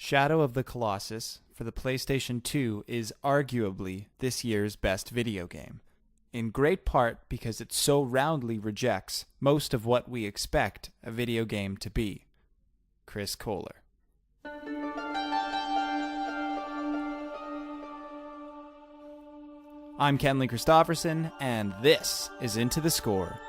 Shadow of the Colossus for the PlayStation 2 is arguably this year's best video game, in great part because it so roundly rejects most of what we expect a video game to be. Chris Kohler. I'm Kenley Christofferson, and this is Into the Score.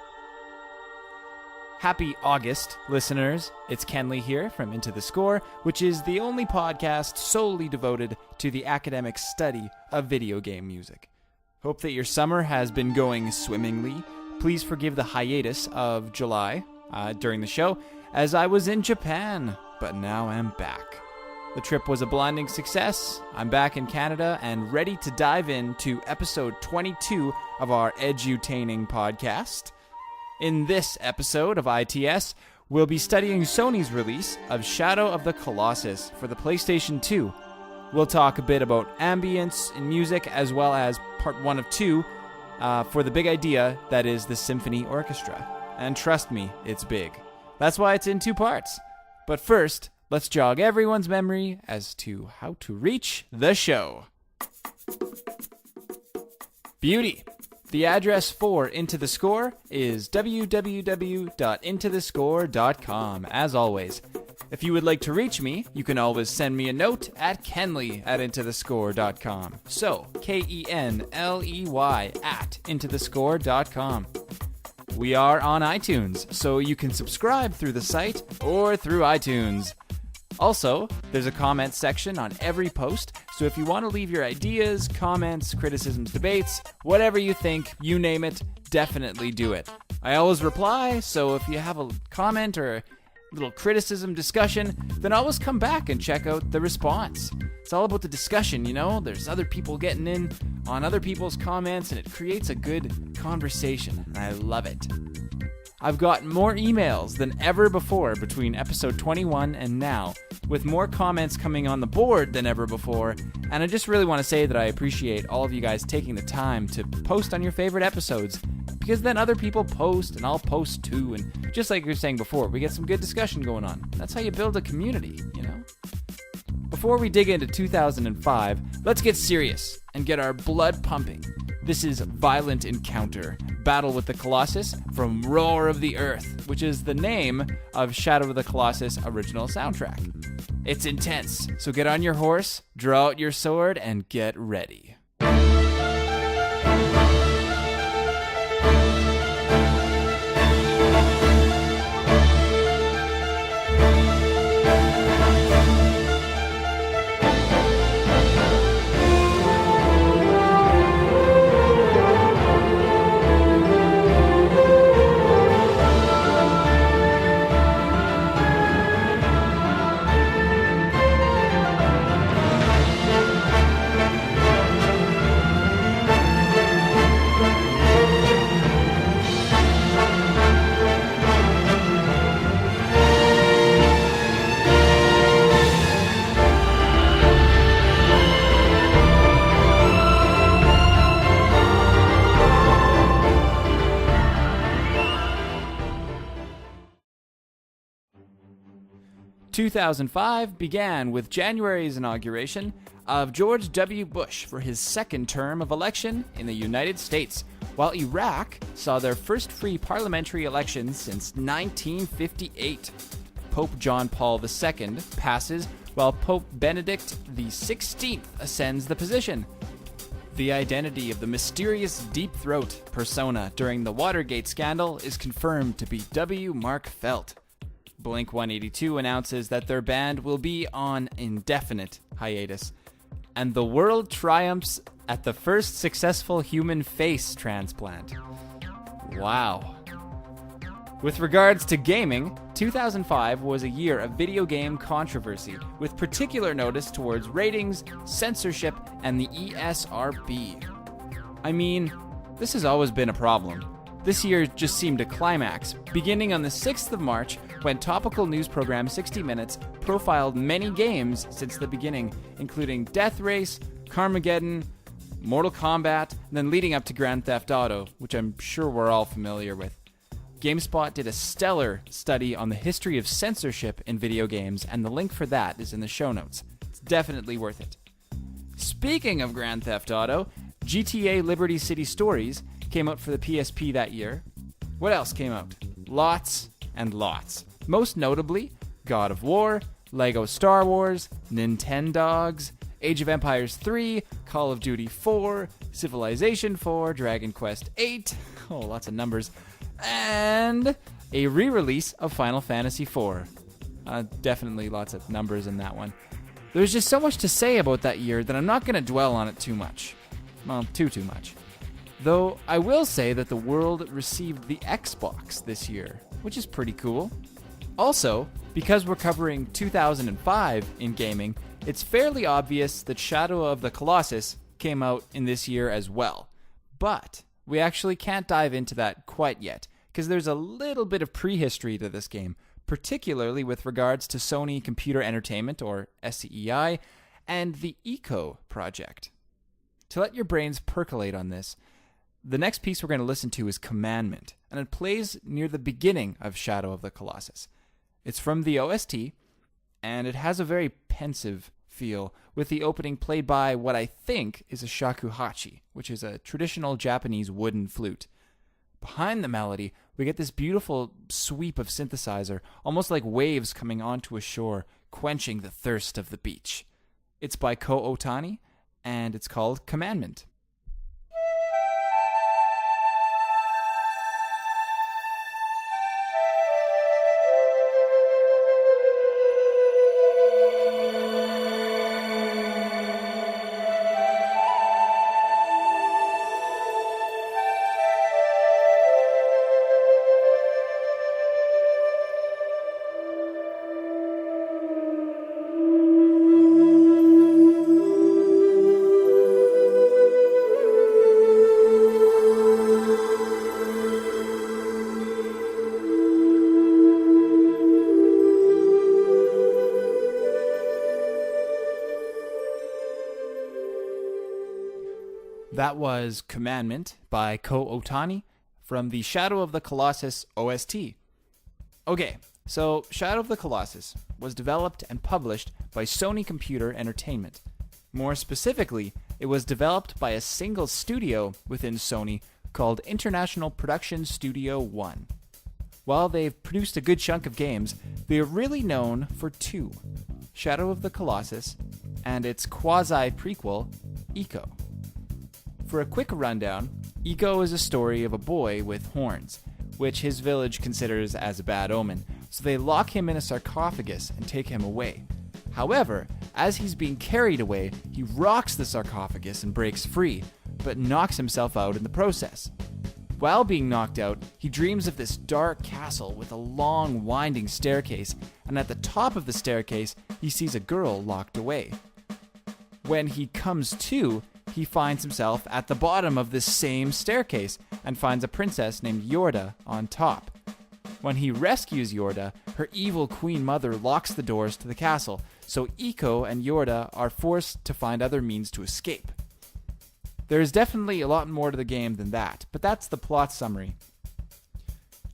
Happy August, listeners. It's Kenley here from Into the Score, which is the only podcast solely devoted to the academic study of video game music. Hope that your summer has been going swimmingly. Please forgive the hiatus of July during the show, as I was in Japan, but now I'm back. The trip was a blinding success. I'm back in Canada and ready to dive into episode 22 of our edutaining podcast. In this episode of ITS, we'll be studying Sony's release of Shadow of the Colossus for the PlayStation 2. We'll talk a bit about ambience in music as well as part 1 of 2 for the big idea that is the symphony orchestra. And trust me, it's big. That's why it's in 2 parts. But first, let's jog everyone's memory as to how to reach the show. Beauty. The address for Into the Score is www.intothescore.com, as always. If you would like to reach me, you can always send me a note at kenley@intothescore.com. So, Kenley @intothescore.com. We are on iTunes, so you can subscribe through the site or through iTunes. Also, there's a comment section on every post, so if you want to leave your ideas, comments, criticisms, debates, whatever you think, you name it, definitely do it. I always reply, so if you have a comment or a little criticism discussion, then always come back and check out the response. It's all about the discussion, you know? There's other people getting in on other people's comments, and it creates a good conversation, and I love it. I've got more emails than ever before between episode 21 and now, with more comments coming on the board than ever before, and I just really want to say that I appreciate all of you guys taking the time to post on your favorite episodes, because then other people post, and I'll post too, and just like you were saying before, we get some good discussion going on. That's how you build a community, you know? Before we dig into 2005, let's get serious and get our blood pumping. This is Violent Encounter, Battle with the Colossus from Roar of the Earth, which is the name of Shadow of the Colossus' original soundtrack. It's intense, so get on your horse, draw out your sword, and get ready. 2005 began with January's inauguration of George W. Bush for his second term of election in the United States, while Iraq saw their first free parliamentary election since 1958. Pope John Paul II passes, while Pope Benedict XVI ascends the position. The identity of the mysterious Deep Throat persona during the Watergate scandal is confirmed to be W. Mark Felt. Blink-182 announces that their band will be on indefinite hiatus, and the world triumphs at the first successful human face transplant. Wow. With regards to gaming, 2005 was a year of video game controversy, with particular notice towards ratings, censorship, and the ESRB. I mean, this has always been a problem. This year just seemed to climax, beginning on the 6th of March, when topical news program 60 Minutes profiled many games since the beginning, including Death Race, Carmageddon, Mortal Kombat, and then leading up to Grand Theft Auto, which I'm sure we're all familiar with. GameSpot did a stellar study on the history of censorship in video games, and the link for that is in the show notes. It's definitely worth it. Speaking of Grand Theft Auto, GTA Liberty City Stories came out for the PSP that year. What else came out? Lots and lots. Most notably, God of War, Lego Star Wars, Nintendogs, Age of Empires 3, Call of Duty 4, Civilization 4, Dragon Quest 8, lots of numbers, and a re-release of Final Fantasy 4. Definitely lots of numbers in that one. There's just so much to say about that year that I'm not going to dwell on it too much. Well, too much. Though I will say that the world received the Xbox this year, which is pretty cool. Also, because we're covering 2005 in gaming, it's fairly obvious that Shadow of the Colossus came out in this year as well. But we actually can't dive into that quite yet, because there's a little bit of prehistory to this game, particularly with regards to Sony Computer Entertainment, or SCEI, and the Eco project. To let your brains percolate on this, the next piece we're going to listen to is Commandment, and it plays near the beginning of Shadow of the Colossus. It's from the OST, and it has a very pensive feel, with the opening played by what I think is a shakuhachi, which is a traditional Japanese wooden flute. Behind the melody, we get this beautiful sweep of synthesizer, almost like waves coming onto a shore, quenching the thirst of the beach. It's by Ko Otani, and it's called Commandment. That was Commandment by Ko Otani from the Shadow of the Colossus OST. Okay, so Shadow of the Colossus was developed and published by Sony Computer Entertainment. More specifically, it was developed by a single studio within Sony called International Production Studio 1. While they've produced a good chunk of games, they are really known for two: Shadow of the Colossus and its quasi-prequel, Eco. For a quick rundown, Eco is a story of a boy with horns, which his village considers as a bad omen, so they lock him in a sarcophagus and take him away. However, as he's being carried away, he rocks the sarcophagus and breaks free, but knocks himself out in the process. While being knocked out, he dreams of this dark castle with a long, winding staircase, and at the top of the staircase, he sees a girl locked away. When he comes to, he finds himself at the bottom of this same staircase and finds a princess named Yorda on top. When he rescues Yorda, her evil queen mother locks the doors to the castle, so Eco and Yorda are forced to find other means to escape. There is definitely a lot more to the game than that, but that's the plot summary.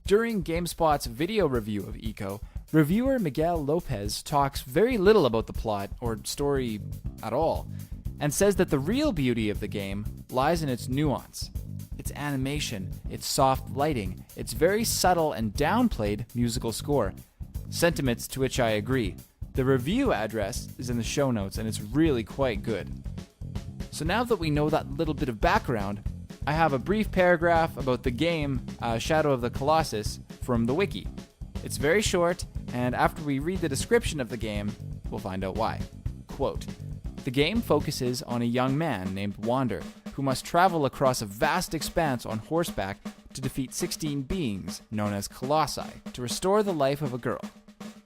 During GameSpot's video review of Eco, reviewer Miguel Lopez talks very little about the plot or story at all, and says that the real beauty of the game lies in its nuance, its animation, its soft lighting, its very subtle and downplayed musical score. Sentiments to which I agree. The review address is in the show notes, and it's really quite good. So now that we know that little bit of background, I have a brief paragraph about the game Shadow of the Colossus from the wiki. It's very short, and after we read the description of the game, we'll find out why. Quote, "The game focuses on a young man named Wander, who must travel across a vast expanse on horseback to defeat 16 beings, known as Colossi, to restore the life of a girl.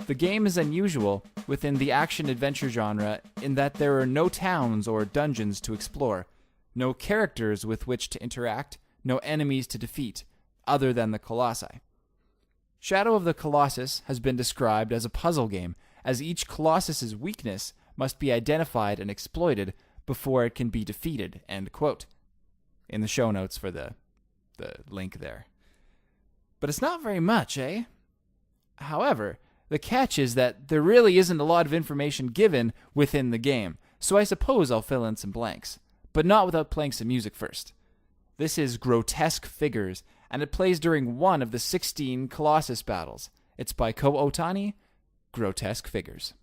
The game is unusual within the action-adventure genre in that there are no towns or dungeons to explore, no characters with which to interact, no enemies to defeat, other than the Colossi. Shadow of the Colossus has been described as a puzzle game, as each Colossus's weakness must be identified and exploited before it can be defeated," end quote. In the show notes for the link there. But it's not very much, eh? However, the catch is that there really isn't a lot of information given within the game, so I suppose I'll fill in some blanks, but not without playing some music first. This is Grotesque Figures, and it plays during one of the 16 Colossus battles. It's by Ko Otani, Grotesque Figures.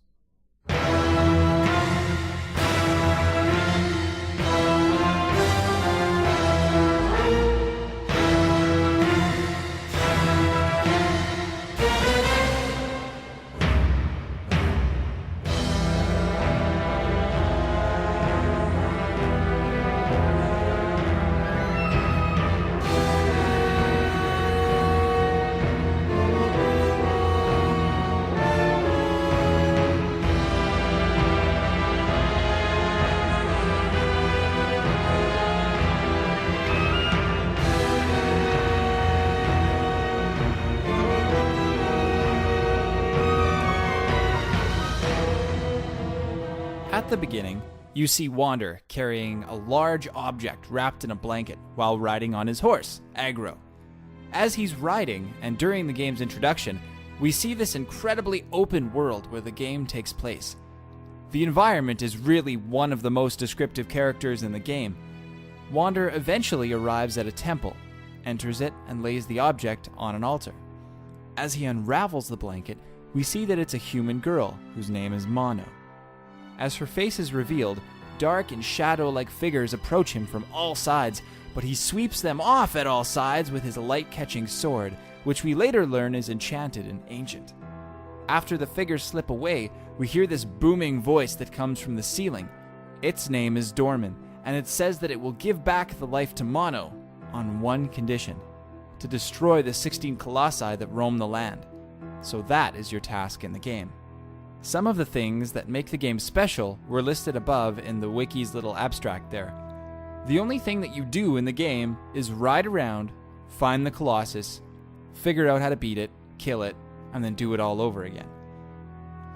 At the beginning, you see Wander carrying a large object wrapped in a blanket while riding on his horse, Agro. As he's riding, and during the game's introduction, we see this incredibly open world where the game takes place. The environment is really one of the most descriptive characters in the game. Wander eventually arrives at a temple, enters it, and lays the object on an altar. As he unravels the blanket, we see that it's a human girl whose name is Mono. As her face is revealed, dark and shadow-like figures approach him from all sides, but he sweeps them off at all sides with his light-catching sword, which we later learn is enchanted and ancient. After the figures slip away, we hear this booming voice that comes from the ceiling. Its name is Dorman, and it says that it will give back the life to Mono on one condition: to destroy the 16 Colossi that roam the land. So that is your task in the game. Some of the things that make the game special were listed above in the wiki's little abstract there. The only thing that you do in the game is ride around, find the Colossus, figure out how to beat it, kill it, and then do it all over again.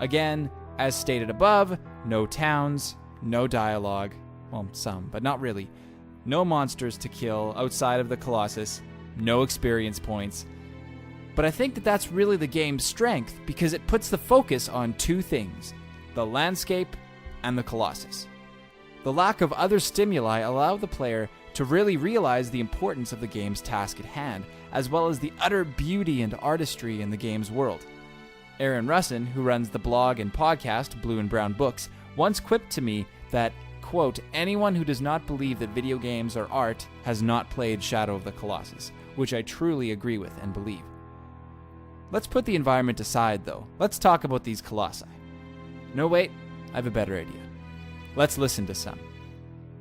Again, as stated above, no towns, no dialogue, well, some, but not really, no monsters to kill outside of the Colossus, no experience points. But I think that that's really the game's strength because it puts the focus on two things: the landscape and the Colossus. The lack of other stimuli allow the player to really realize the importance of the game's task at hand, as well as the utter beauty and artistry in the game's world. Aaron Russin, who runs the blog and podcast Blue and Brown Books, once quipped to me that, quote, "Anyone who does not believe that video games are art has not played Shadow of the Colossus," which I truly agree with and believe. Let's put the environment aside, though. Let's talk about these Colossi. No, wait, I have a better idea. Let's listen to some.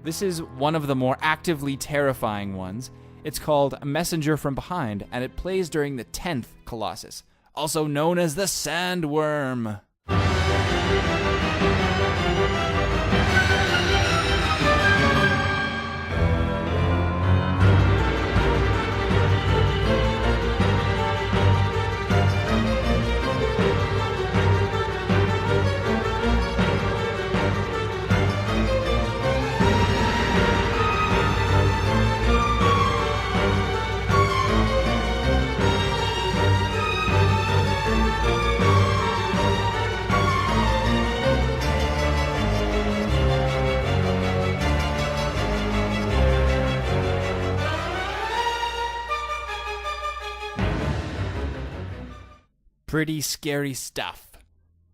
This is one of the more actively terrifying ones. It's called A Messenger from Behind, and it plays during the 10th Colossus, also known as the Sandworm. Pretty scary stuff.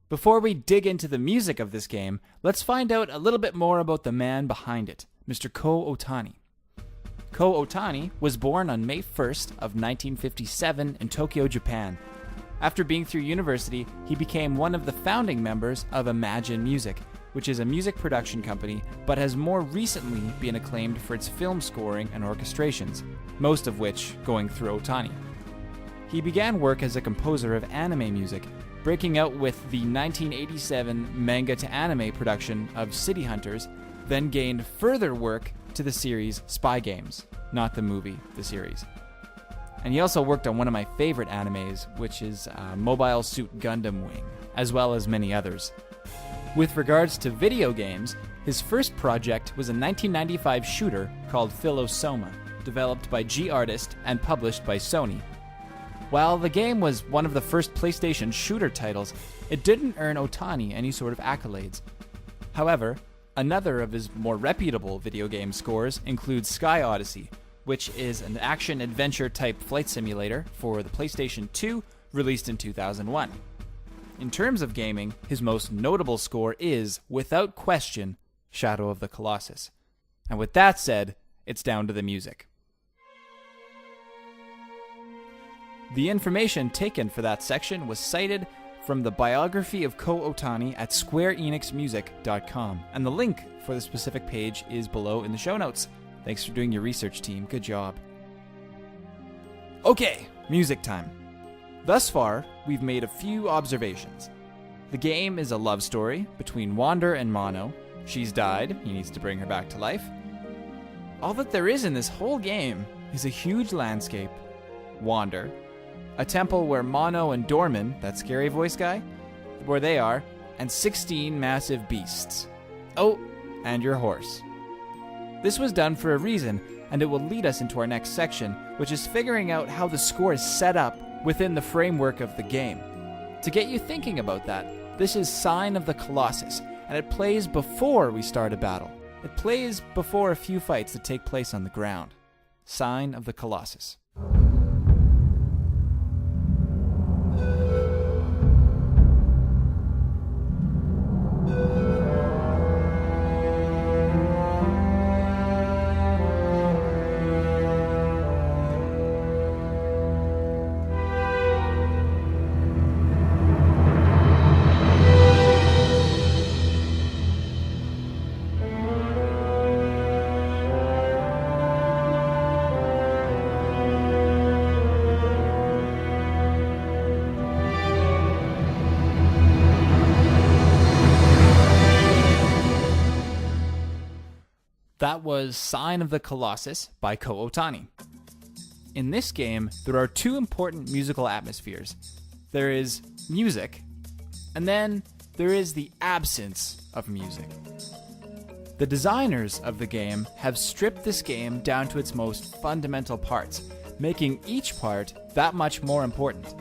Before we dig into the music of this game, let's find out a little bit more about the man behind it, Mr. Ko Otani. Ko Otani was born on May 1st of 1957 in Tokyo, Japan. After being through university, he became one of the founding members of Imagine Music, which is a music production company, but has more recently been acclaimed for its film scoring and orchestrations, most of which going through Otani. He began work as a composer of anime music, breaking out with the 1987 manga-to-anime production of City Hunters, then gained further work to the series Spy Games, not the movie, the series. And he also worked on one of my favorite animes, which is Mobile Suit Gundam Wing, as well as many others. With regards to video games, his first project was a 1995 shooter called Philosoma, developed by G-Artist and published by Sony. While the game was one of the first PlayStation shooter titles, it didn't earn Otani any sort of accolades. However, another of his more reputable video game scores includes Sky Odyssey, which is an action-adventure type flight simulator for the PlayStation 2, released in 2001. In terms of gaming, his most notable score is, without question, Shadow of the Colossus. And with that said, it's down to the music. The information taken for that section was cited from the biography of Ko Otani at SquareEnixMusic.com, and the link for the specific page is below in the show notes. Thanks for doing your research, team. Good job. Okay, music time. Thus far, we've made a few observations. The game is a love story between Wander and Mono. She's died, he needs to bring her back to life. All that there is in this whole game is a huge landscape, Wander, a temple where Mono and Dorman, that scary voice guy, where they are, and 16 massive beasts. Oh, and your horse. This was done for a reason, and it will lead us into our next section, which is figuring out how the score is set up within the framework of the game. To get you thinking about that, this is Sign of the Colossus, and it plays before we start a battle. It plays before a few fights that take place on the ground. Sign of the Colossus. That was Sign of the Colossus by Ko Otani. In this game, there are two important musical atmospheres. There is music, and then there is the absence of music. The designers of the game have stripped this game down to its most fundamental parts, making each part that much more important.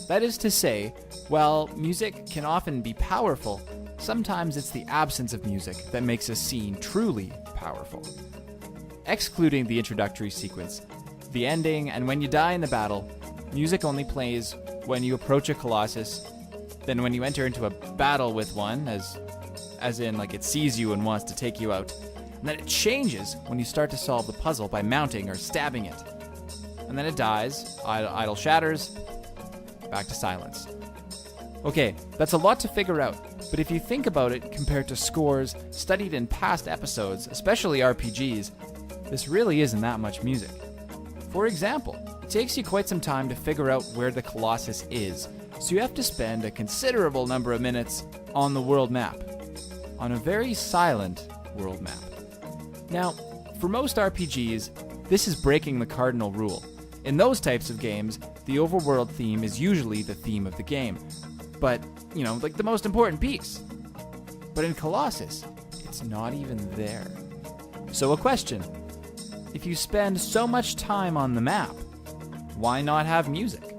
That is to say, while music can often be powerful, sometimes it's the absence of music that makes a scene truly powerful. Excluding the introductory sequence, the ending, and when you die in the battle, music only plays when you approach a Colossus, then when you enter into a battle with one, as in like it sees you and wants to take you out, and then it changes when you start to solve the puzzle by mounting or stabbing it. And then it dies, idol shatters, back to silence. Okay, that's a lot to figure out, but if you think about it compared to scores studied in past episodes, especially RPGs, this really isn't that much music. For example, it takes you quite some time to figure out where the Colossus is, so you have to spend a considerable number of minutes on the world map, on a very silent world map. Now, for most RPGs, this is breaking the cardinal rule. In those types of games, the overworld theme is usually the theme of the game, but, like the most important piece. But in Colossus, it's not even there. So a question. If you spend so much time on the map, why not have music?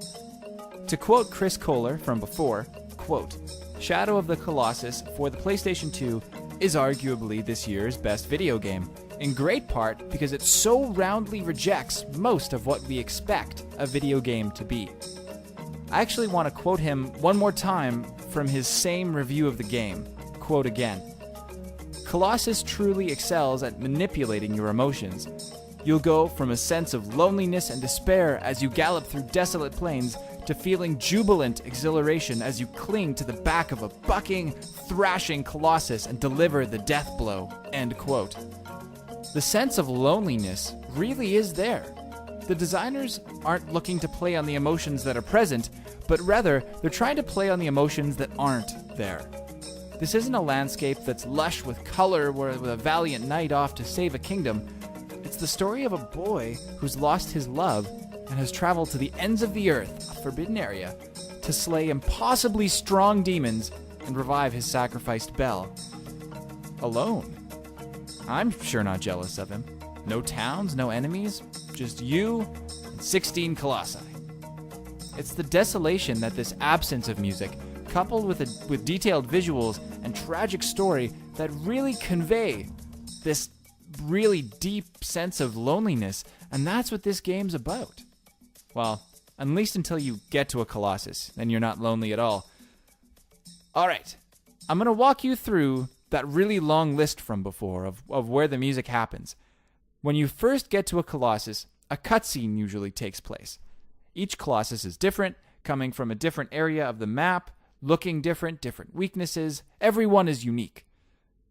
To quote Chris Kohler from before, quote, Shadow of the Colossus for the PlayStation 2 is arguably this year's best video game, in great part because it so roundly rejects most of what we expect a video game to be. I actually want to quote him one more time from his same review of the game. Quote again. Colossus truly excels at manipulating your emotions. You'll go from a sense of loneliness and despair as you gallop through desolate plains to feeling jubilant exhilaration as you cling to the back of a bucking, thrashing Colossus and deliver the death blow. End quote. The sense of loneliness really is there. The designers aren't looking to play on the emotions that are present, but rather they're trying to play on the emotions that aren't there. This isn't a landscape that's lush with color with a valiant knight off to save a kingdom. It's the story of a boy who's lost his love and has traveled to the ends of the earth, a forbidden area, to slay impossibly strong demons and revive his sacrificed Belle. Alone. I'm sure not jealous of him. No towns, no enemies, just you and 16 colossi. It's the desolation that this absence of music, coupled with detailed visuals and tragic story, that really convey this really deep sense of loneliness, and that's what this game's about. Well, at least until you get to a Colossus, then you're not lonely at all. Alright, I'm going to walk you through that really long list from before of where the music happens. When you first get to a Colossus, a cutscene usually takes place. Each Colossus is different, coming from a different area of the map, looking different weaknesses. Everyone is unique.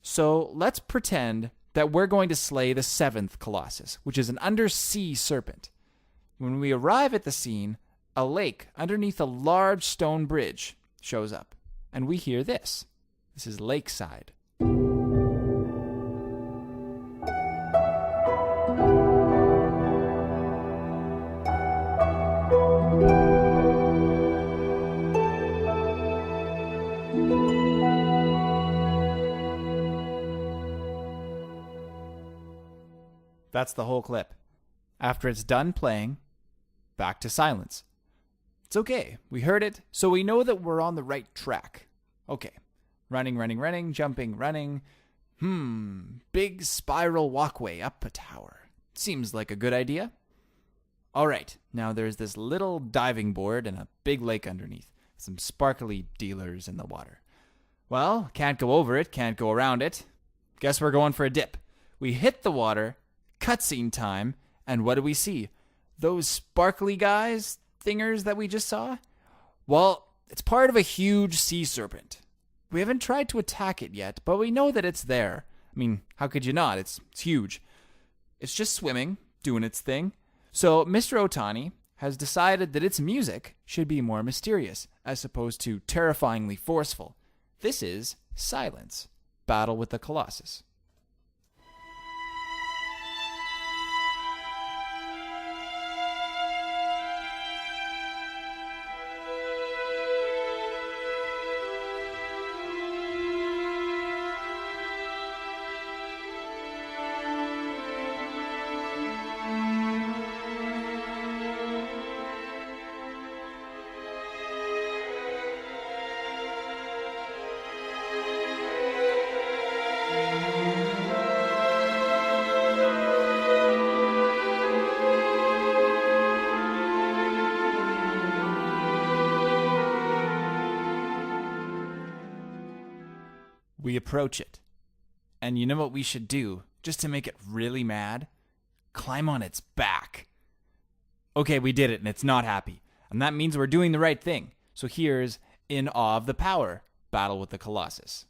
So let's pretend that we're going to slay the 7th Colossus, which is an undersea serpent. When we arrive at the scene, a lake underneath a large stone bridge shows up, and we hear this. This is Lakeside. That's the whole clip. After it's done playing, back to silence. It's okay. We heard it, so we know that we're on the right track. Okay. Running, jumping, running. Big spiral walkway up a tower. Seems like a good idea. All right. Now there's this little diving board and a big lake underneath. Some sparkly dealers in the water. Well, can't go over it, can't go around it. Guess we're going for a dip. We hit the water. Cutscene time, and what do we see? Those sparkly guys, thingers that we just saw? Well, it's part of a huge sea serpent. We haven't tried to attack it yet, but we know that it's there. I mean, how could you not? It's huge. It's just swimming, doing its thing. So Mr. Otani has decided that its music should be more mysterious, as opposed to terrifyingly forceful. This is Silence, Battle with the Colossus. We approach it. And you know what we should do, just to make it really mad? Climb on its back. Okay, we did it, and it's not happy. And that means we're doing the right thing. So here's In Awe of the Power, Battle with the Colossus.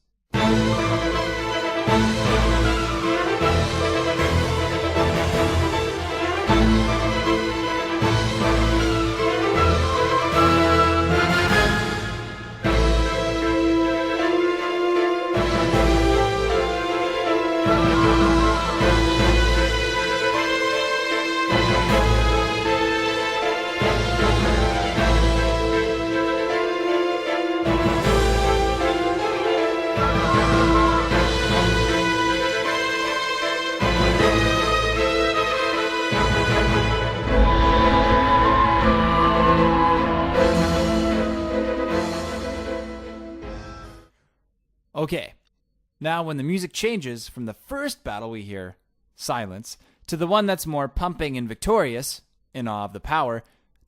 Okay, now when the music changes from the first battle we hear, Silence, to the one that's more pumping and victorious, In Awe of the Power,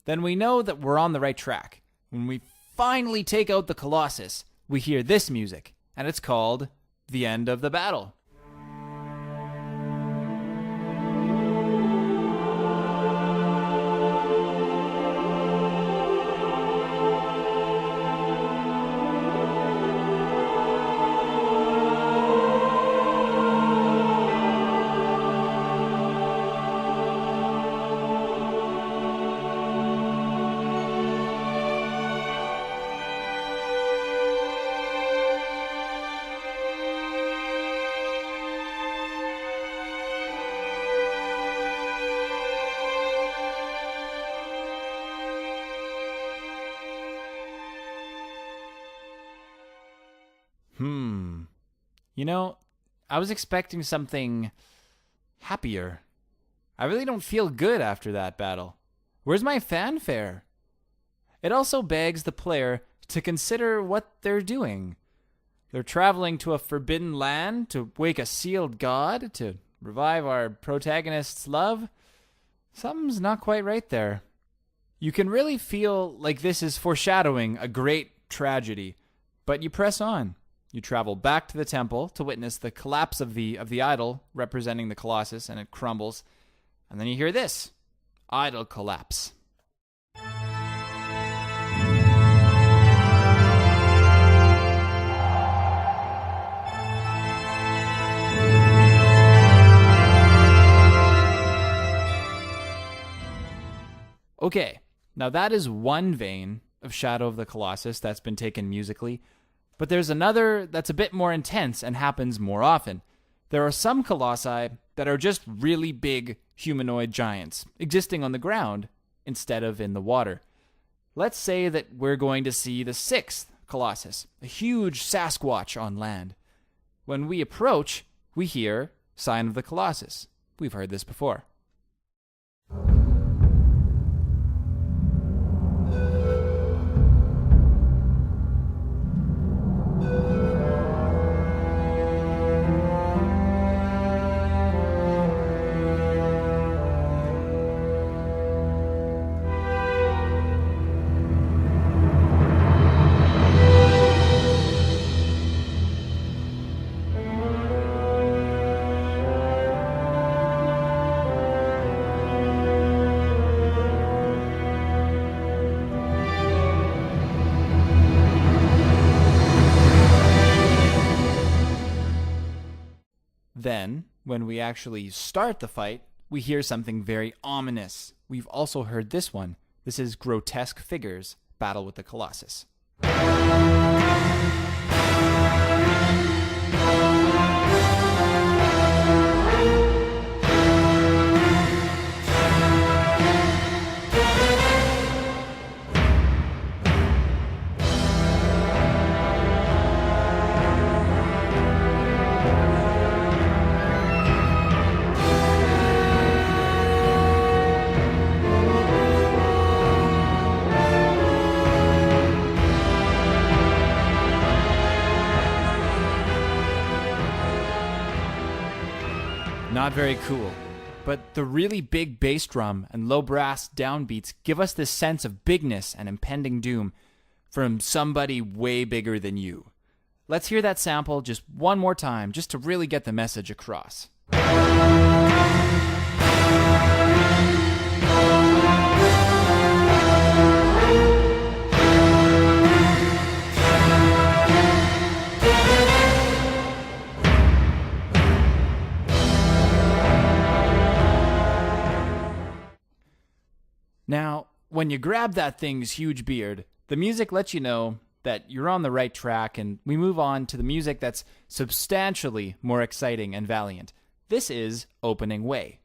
then we know that we're on the right track. When we finally take out the Colossus, we hear this music, and it's called The End of the Battle. You know, I was expecting something happier. I really don't feel good after that battle. Where's my fanfare? it also begs the player to consider what they're doing. They're traveling to a forbidden land to wake a sealed god, to revive our protagonist's love. Something's not quite right there. You can really feel like this is foreshadowing a great tragedy, but you press on. You travel back to the temple to witness the collapse of the idol representing the Colossus, and it crumbles. And then you hear this: idol collapse. Okay, now that is one vein of Shadow of the Colossus that's been taken musically, but there's another that's a bit more intense and happens more often. There are some colossi that are just really big humanoid giants existing on the ground instead of in the water. Let's say that we're going to see the sixth Colossus, a huge Sasquatch on land. When we approach, we hear Sign of the Colossus. We've heard this before. Then, when we actually start the fight, we hear something very ominous. We've also heard this one. This is Grotesque Figures, Battle with the Colossus. Not very cool, but the really big bass drum and low brass downbeats give us this sense of bigness and impending doom from somebody way bigger than you. Let's hear that sample just one more time, just to really get the message across. Now, when you grab that thing's huge beard, the music lets you know that you're on the right track, and we move on to the music that's substantially more exciting and valiant. This is Opening Way.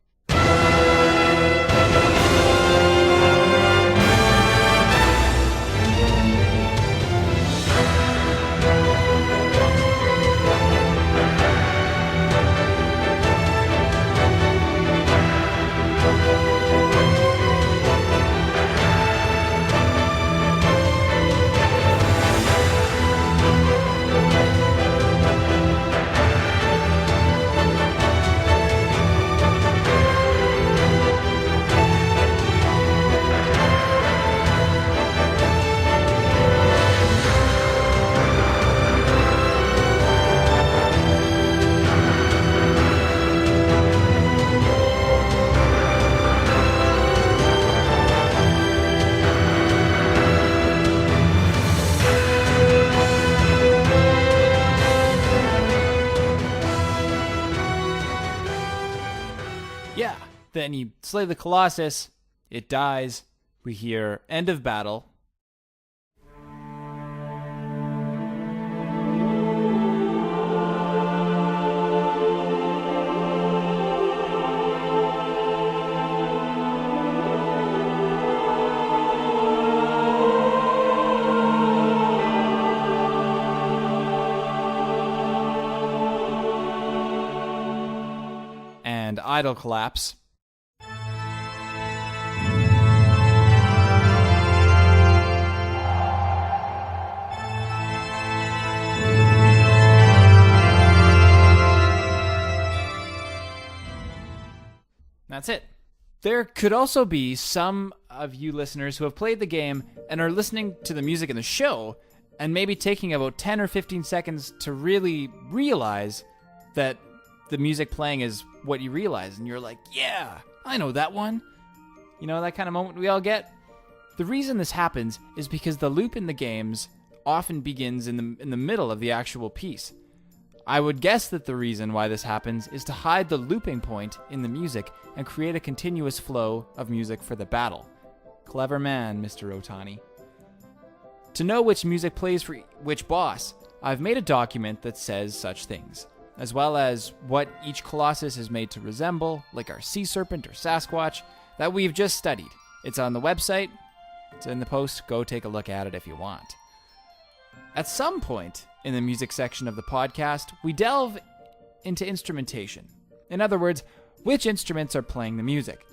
Yeah, then you slay the Colossus, it dies, we hear end of battle. And idol collapse. that's it. There could also be some of you listeners who have played the game and are listening to the music in the show and maybe taking about 10 or 15 seconds to really realize that the music playing is what you realize. And you're like, yeah, I know that one. You know, that kind of moment we all get? The reason this happens is because the loop in the games often begins in the middle of the actual piece. I would guess that the reason why this happens is to hide the looping point in the music and create a continuous flow of music for the battle. Clever man, Mr. Otani. To know which music plays for which boss, I've made a document that says such things, as well as what each Colossus is made to resemble, like our sea serpent or Sasquatch, that we've just studied. It's on the website, it's in the post, go take a look at it if you want. At some point in the music section of the podcast, we delve into instrumentation. In other words, which instruments are playing the music.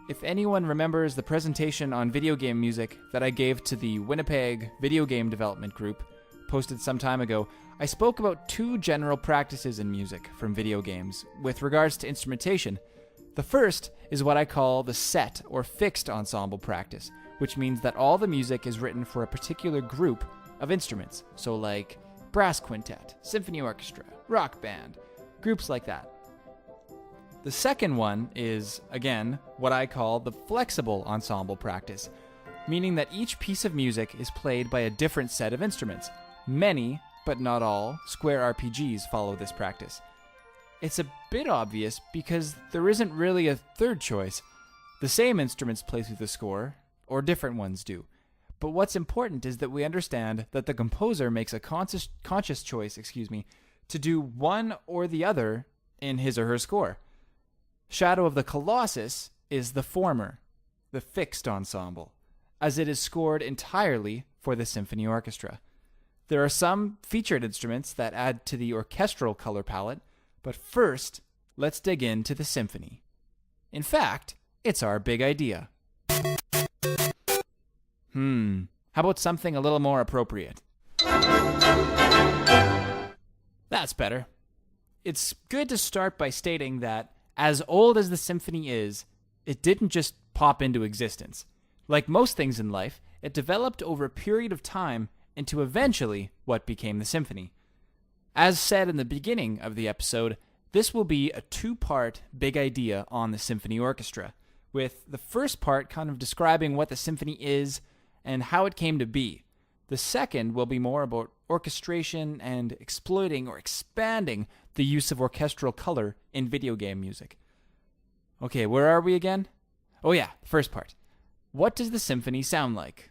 If anyone remembers the presentation on video game music that I gave to the Winnipeg Video Game Development Group, posted some time ago, I spoke about two general practices in music from video games with regards to instrumentation. The first is what I call the set or fixed ensemble practice, which means that all the music is written for a particular group of instruments, so like brass quintet, symphony orchestra, rock band, groups like that. The second one is, again, what I call the flexible ensemble practice, meaning that each piece of music is played by a different set of instruments. Many, but not all, Square RPGs follow this practice. It's a bit obvious because there isn't really a third choice. The same instruments play through the score, or different ones do. But what's important is that we understand that the composer makes a conscious choice, to do one or the other in his or her score. Shadow of the Colossus is the former, the fixed ensemble, as it is scored entirely for the symphony orchestra. There are some featured instruments that add to the orchestral color palette, but first, let's dig into the symphony. In fact, it's our big idea. How about something a little more appropriate? That's better. It's good to start by stating that, as old as the symphony is, it didn't just pop into existence. Like most things in life, it developed over a period of time into eventually what became the symphony. As said in the beginning of the episode, this will be a two-part big idea on the symphony orchestra, with the first part kind of describing what the symphony is and how it came to be. The second will be more about orchestration and exploiting or expanding the use of orchestral color in video game music. Okay, where are we again? Oh yeah, first part. What does the symphony sound like?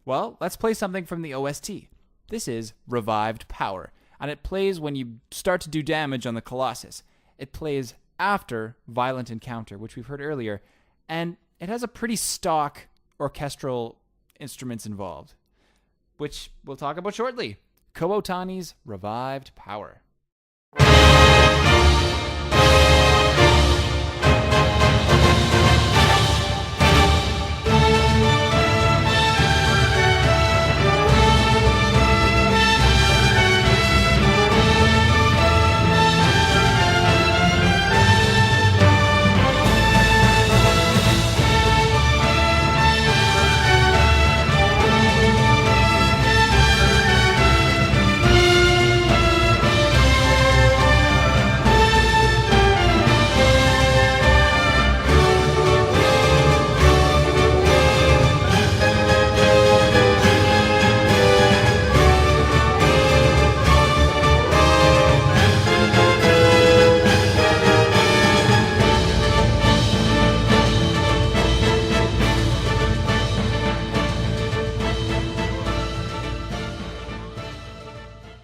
Well, let's play something from the OST. This is Revived Power, and it plays when you start to do damage on the Colossus. It plays after Violent Encounter, which we've heard earlier, and it has a pretty stock orchestral instruments involved, which we'll talk about shortly. Ko Otani's Revived Power.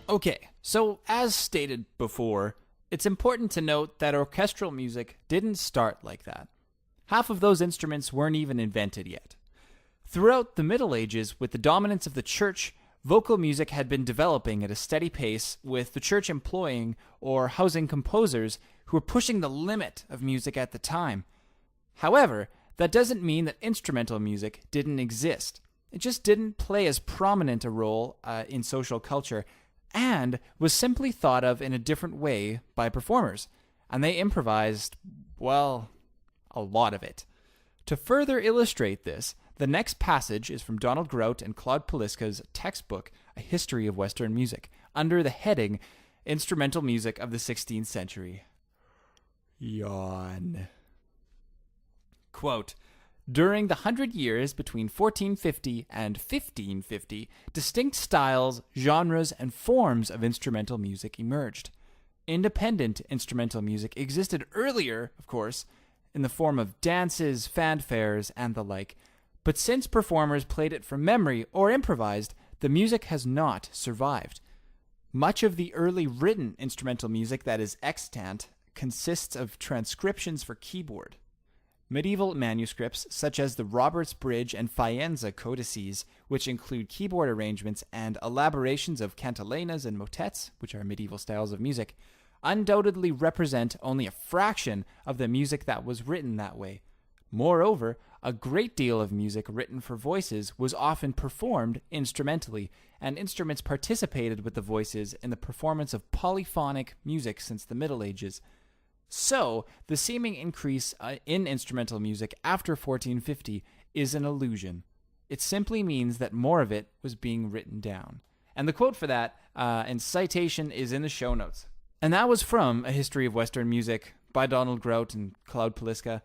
Okay, so as stated before, it's important to note that orchestral music didn't start like that. Half of those instruments weren't even invented yet. Throughout the Middle Ages, with the dominance of the church, vocal music had been developing at a steady pace, with the church employing or housing composers who were pushing the limit of music at the time. However, that doesn't mean that instrumental music didn't exist. It just didn't play as prominent a role in social culture, and was simply thought of in a different way by performers. And they improvised, well, a lot of it. To further illustrate this, the next passage is from Donald Grout and Claude Poliska's textbook, A History of Western Music, under the heading Instrumental Music of the 16th Century. Yawn. Quote, during the 100 years between 1450 and 1550, distinct styles, genres, and forms of instrumental music emerged. Independent instrumental music existed earlier, of course, in the form of dances, fanfares, and the like, but since performers played it from memory or improvised, the music has not survived. Much of the early written instrumental music that is extant consists of transcriptions for keyboard. Medieval manuscripts, such as the Roberts Bridge and Faenza codices, which include keyboard arrangements and elaborations of cantilenas and motets, which are medieval styles of music, undoubtedly represent only a fraction of the music that was written that way. Moreover, a great deal of music written for voices was often performed instrumentally, and instruments participated with the voices in the performance of polyphonic music since the Middle Ages. So, the seeming increase in instrumental music after 1450 is an illusion. It simply means that more of it was being written down. And the quote for that and citation is in the show notes. And that was from A History of Western Music by Donald Grout and Claude Poliska.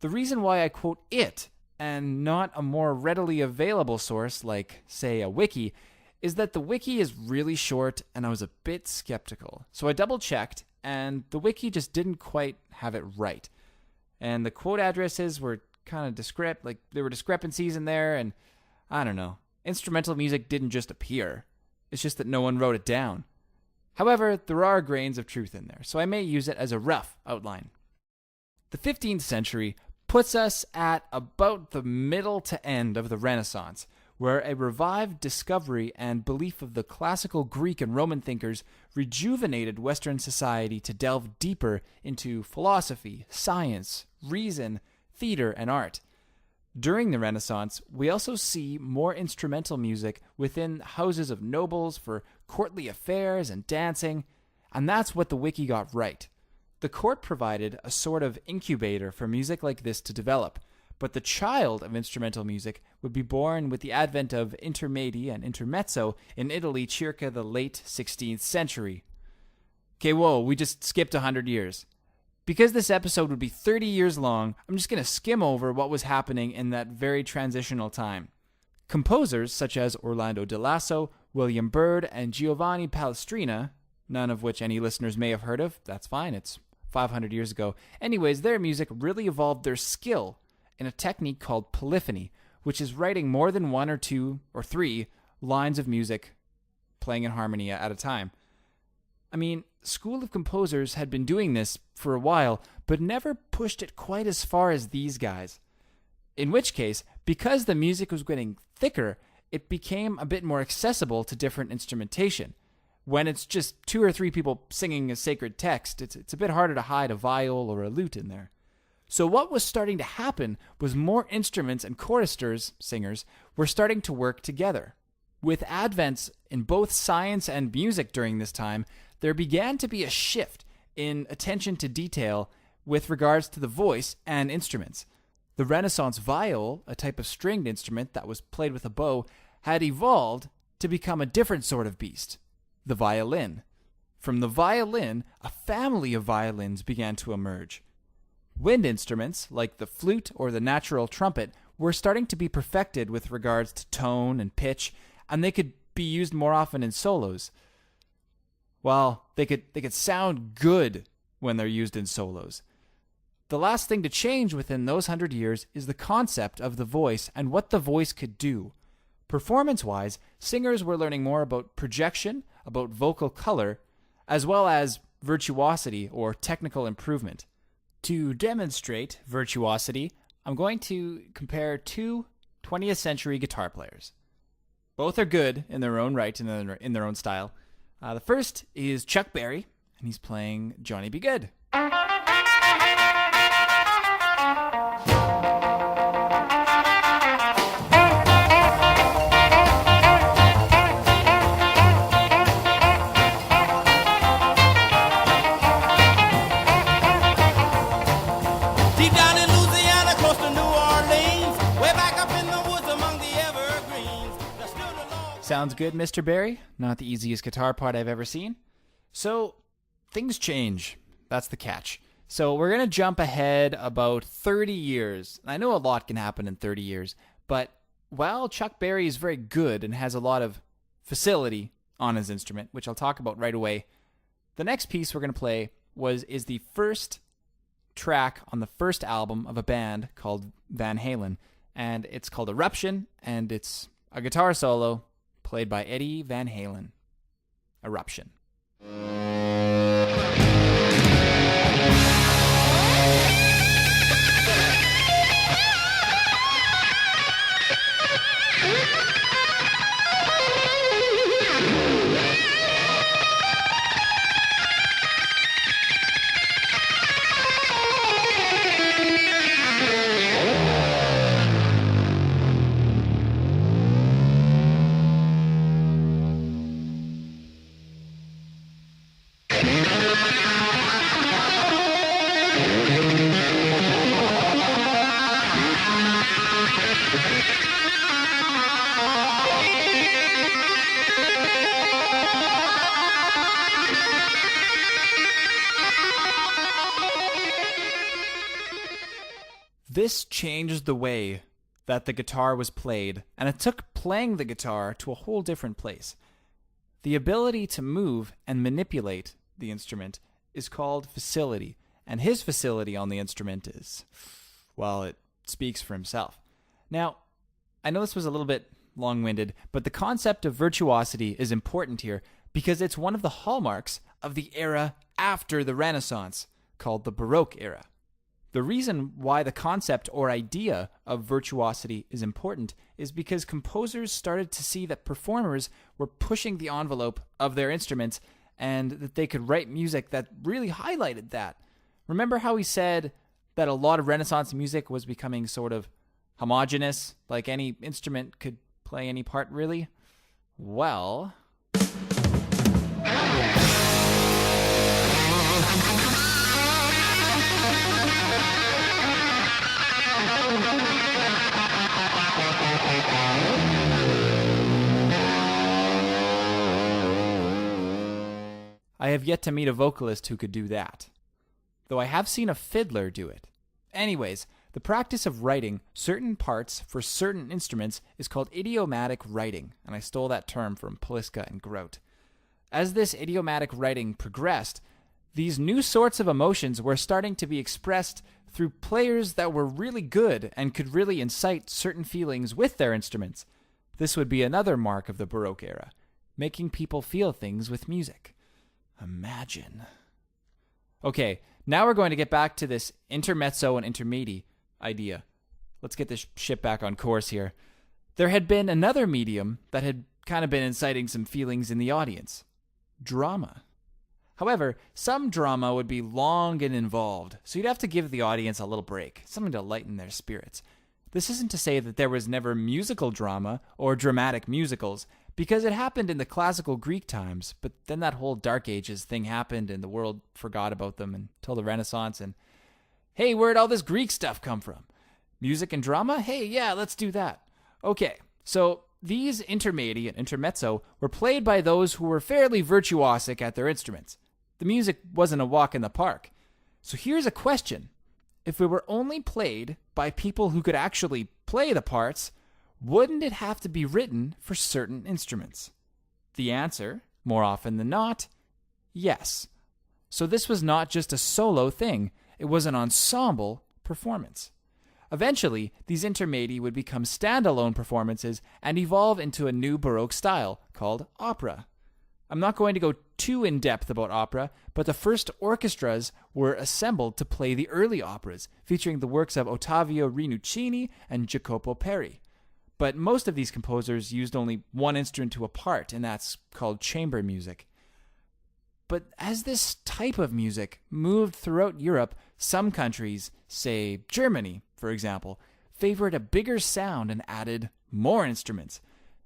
The reason why I quote it and not a more readily available source like, say, a wiki, is that the wiki is really short and I was a bit skeptical. So I double-checked, and the wiki just didn't quite have it right. And the quote addresses were kind of there were discrepancies in there, and I don't know. Instrumental music didn't just appear. It's just that no one wrote it down. However, there are grains of truth in there, so I may use it as a rough outline. The 15th century puts us at about the middle to end of the Renaissance, where a revived discovery and belief of the classical Greek and Roman thinkers rejuvenated Western society to delve deeper into philosophy, science, reason, theater, and art. During the Renaissance, we also see more instrumental music within houses of nobles for courtly affairs and dancing, and that's what the wiki got right. The court provided a sort of incubator for music like this to develop, but the child of instrumental music would be born with the advent of intermedi and intermezzo in Italy circa the late 16th century. Okay, whoa, we just skipped 100 years. Because this episode would be 30 years long, I'm just going to skim over what was happening in that very transitional time. Composers such as Orlando de Lasso, William Byrd, and Giovanni Palestrina, none of which any listeners may have heard of, that's fine, it's 500 years ago. Anyways, their music really evolved their skill in a technique called polyphony, which is writing more than one or two or three lines of music playing in harmony at a time. I mean, School of Composers had been doing this for a while, but never pushed it quite as far as these guys. In which case, because the music was getting thicker, it became a bit more accessible to different instrumentation. When it's just two or three people singing a sacred text, it's a bit harder to hide a viol or a lute in there. So what was starting to happen was more instruments and choristers, singers, were starting to work together. With advents in both science and music during this time, there began to be a shift in attention to detail with regards to the voice and instruments. The Renaissance viol, a type of stringed instrument that was played with a bow, had evolved to become a different sort of beast, the violin. From the violin, a family of violins began to emerge. Wind instruments, like the flute or the natural trumpet, were starting to be perfected with regards to tone and pitch, and they could be used more often in solos. Well, they could sound good when they're used in solos. The last thing to change within those 100 years is the concept of the voice and what the voice could do. Performance-wise, singers were learning more about projection, about vocal color, as well as virtuosity or technical improvement. To demonstrate virtuosity, I'm going to compare two 20th century guitar players. Both are good in their own right, in their own style. The first is Chuck Berry, and he's playing Johnny Be Good. Deep down in Sounds good, Mr. Barry. Not the easiest guitar part I've ever seen. So, things change. That's the catch. So we're going to jump ahead about 30 years. I know a lot can happen in 30 years, but while Chuck Berry is very good and has a lot of facility on his instrument, which I'll talk about right away, the next piece we're going to play is the first track on the first album of a band called Van Halen, and it's called Eruption, and it's a guitar solo played by Eddie Van Halen. Eruption. This changed the way that the guitar was played, and it took playing the guitar to a whole different place. The ability to move and manipulate the instrument is called facility, and his facility on the instrument is, well, it speaks for himself. Now, I know this was a little bit long-winded, but the concept of virtuosity is important here because it's one of the hallmarks of the era after the Renaissance, called the Baroque era. The reason why the concept or idea of virtuosity is important is because composers started to see that performers were pushing the envelope of their instruments and that they could write music that really highlighted that. Remember how he said that a lot of Renaissance music was becoming sort of homogeneous, like any instrument could play any part really? Well... I have yet to meet a vocalist who could do that, though I have seen a fiddler do it. Anyways, the practice of writing certain parts for certain instruments is called idiomatic writing, and I stole that term from Pliska and Grote. As this idiomatic writing progressed, these new sorts of emotions were starting to be expressed through players that were really good and could really incite certain feelings with their instruments. This would be another mark of the Baroque era, making people feel things with music. Imagine. Okay, now we're going to get back to this intermezzo and intermedi idea. Let's get this ship back on course here. There had been another medium that had kind of been inciting some feelings in the audience. Drama. However, some drama would be long and involved, so you'd have to give the audience a little break, something to lighten their spirits. This isn't to say that there was never musical drama or dramatic musicals, because it happened in the classical Greek times, but then that whole Dark Ages thing happened and the world forgot about them until the Renaissance, and hey, where'd all this Greek stuff come from? Music and drama? Hey, yeah, let's do that. Okay, so these intermedi and intermezzo were played by those who were fairly virtuosic at their instruments. The music wasn't a walk in the park. So here's a question. If it were only played by people who could actually play the parts, wouldn't it have to be written for certain instruments? The answer, more often than not, yes. So this was not just a solo thing, it was an ensemble performance. Eventually, these intermedi would become standalone performances and evolve into a new Baroque style called opera. I'm not going to go too in-depth about opera, but the first orchestras were assembled to play the early operas, featuring the works of Ottavio Rinuccini and Jacopo Peri. But most of these composers used only one instrument to a part, and that's called chamber music. But as this type of music moved throughout Europe, some countries, say Germany, for example, favored a bigger sound and added more instruments.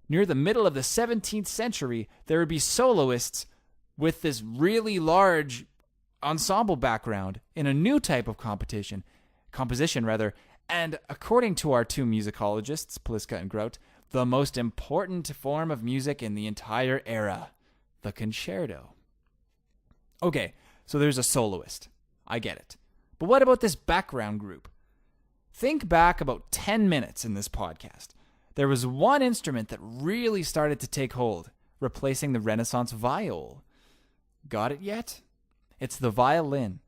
Near the middle of the 17th century, there would be soloists with this really large ensemble background in a new type of composition, and according to our two musicologists, Pliska and Grote, the most important form of music in the entire era, the concerto. Okay, so there's a soloist. I get it. But what about this background group? Think back about 10 minutes in this podcast. There was one instrument that really started to take hold, replacing the Renaissance viol. Got it yet? It's the violin.